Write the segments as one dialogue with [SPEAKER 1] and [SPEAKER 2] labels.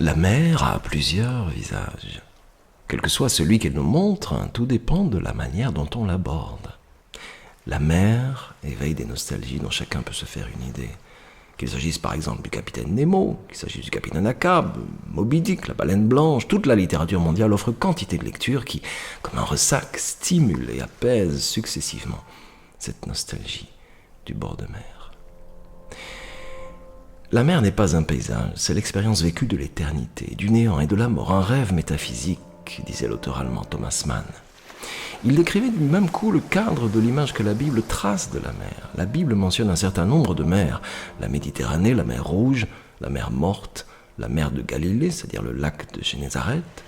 [SPEAKER 1] La mer a plusieurs visages. Quel que soit celui qu'elle nous montre, tout dépend de la manière dont on l'aborde. La mer éveille des nostalgies dont chacun peut se faire une idée. Qu'il s'agisse par exemple du capitaine Nemo, qu'il s'agisse du capitaine Ahab, Moby Dick, la baleine blanche, toute la littérature mondiale offre quantité de lectures qui, comme un ressac, stimulent et apaisent successivement cette nostalgie du bord de mer. La mer n'est pas un paysage, c'est l'expérience vécue de l'éternité, du néant et de la mort, un rêve métaphysique, disait l'auteur allemand Thomas Mann. Il décrivait du même coup le cadre de l'image que la Bible trace de la mer. La Bible mentionne un certain nombre de mers, la Méditerranée, la mer Rouge, la mer Morte, la mer de Galilée, c'est-à-dire le lac de Génézareth,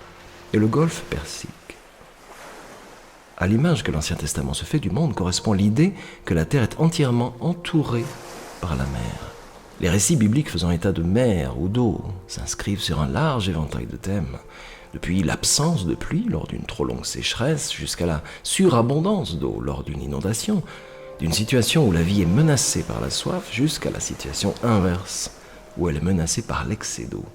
[SPEAKER 1] et le golfe Persique. À l'image que l'Ancien Testament se fait du monde correspond l'idée que la terre est entièrement entourée par la mer. Les récits bibliques faisant état de mer ou d'eau s'inscrivent sur un large éventail de thèmes, depuis l'absence de pluie lors d'une trop longue sécheresse jusqu'à la surabondance d'eau lors d'une inondation, d'une situation où la vie est menacée par la soif jusqu'à la situation inverse, où elle est menacée par l'excès d'eau.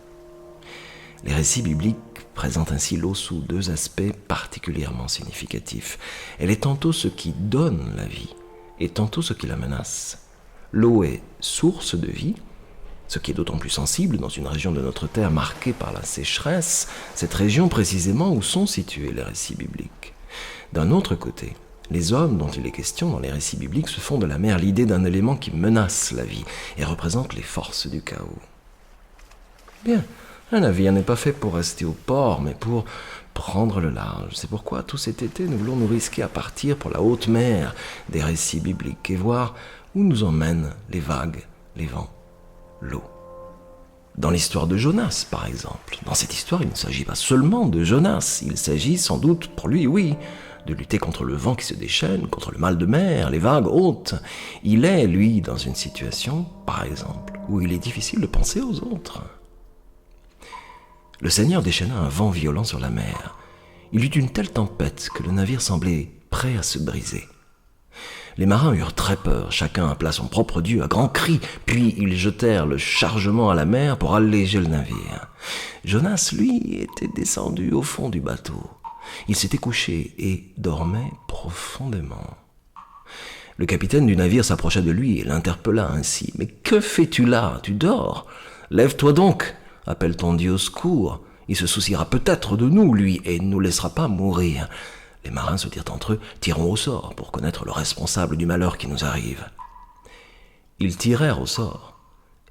[SPEAKER 1] Les récits bibliques présentent ainsi l'eau sous deux aspects particulièrement significatifs. Elle est tantôt ce qui donne la vie et tantôt ce qui la menace. L'eau est source de vie, ce qui est d'autant plus sensible dans une région de notre terre marquée par la sécheresse, cette région précisément où sont situés les récits bibliques. D'un autre côté, les hommes dont il est question dans les récits bibliques se font de la mer l'idée d'un élément qui menace la vie et représente les forces du chaos. Bien, un navire n'est pas fait pour rester au port, mais pour prendre le large. C'est pourquoi tout cet été, nous voulons nous risquer à partir pour la haute mer des récits bibliques et voir où nous emmènent les vagues, les vents, l'eau. Dans l'histoire de Jonas, par exemple, dans cette histoire, il ne s'agit pas seulement de Jonas, il s'agit sans doute, pour lui, oui, de lutter contre le vent qui se déchaîne, contre le mal de mer, les vagues hautes. Il est, lui, dans une situation, par exemple, où il est difficile de penser aux autres. Le Seigneur déchaîna un vent violent sur la mer. Il eut une telle tempête que le navire semblait prêt à se briser. Les marins eurent très peur, chacun appela son propre Dieu à grands cris, puis ils jetèrent le chargement à la mer pour alléger le navire. Jonas, lui, était descendu au fond du bateau. Il s'était couché et dormait profondément. Le capitaine du navire s'approcha de lui et l'interpella ainsi. « Mais que fais-tu là? Tu dors? Lève-toi donc, appelle ton Dieu au secours. Il se souciera peut-être de nous, lui, et ne nous laissera pas mourir. » Les marins se dirent entre eux, « Tirons au sort pour connaître le responsable du malheur qui nous arrive. » Ils tirèrent au sort,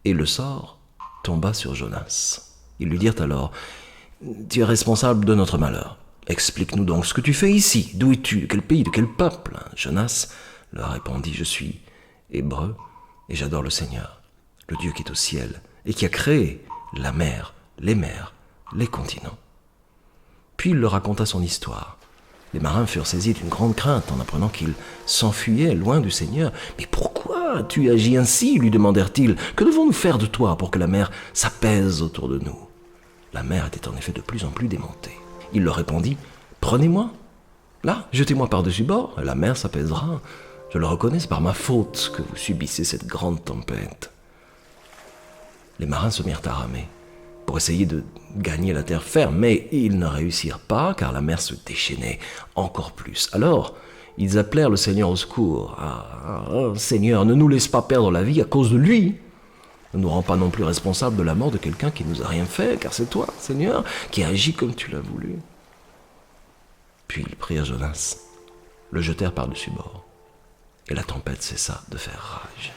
[SPEAKER 1] et le sort tomba sur Jonas. Ils lui dirent alors, « Tu es responsable de notre malheur. Explique-nous donc ce que tu fais ici. D'où es-tu? De quel pays? De quel peuple ?» Jonas leur répondit, « Je suis hébreu et j'adore le Seigneur, le Dieu qui est au ciel et qui a créé la mer, les continents. » Puis il leur raconta son histoire. Les marins furent saisis d'une grande crainte en apprenant qu'il s'enfuyait loin du Seigneur. « Mais pourquoi tu agis ainsi ?» lui demandèrent-ils. « Que devons-nous faire de toi pour que la mer s'apaise autour de nous ?» La mer était en effet de plus en plus démontée. Il leur répondit, « Prenez-moi, là, jetez-moi par-dessus bord, et la mer s'apaisera. Je le reconnais, c'est par ma faute que vous subissez cette grande tempête. » Les marins se mirent à ramer pour essayer de gagner la terre ferme, mais ils ne réussirent pas, car la mer se déchaînait encore plus. Alors, ils appelèrent le Seigneur au secours. « Seigneur, ne nous laisse pas perdre la vie à cause de lui. Ne nous rends pas non plus responsables de la mort de quelqu'un qui ne nous a rien fait, car c'est toi, Seigneur, qui agis comme tu l'as voulu. » Puis ils prirent Jonas, le jetèrent par-dessus bord, et la tempête cessa de faire rage.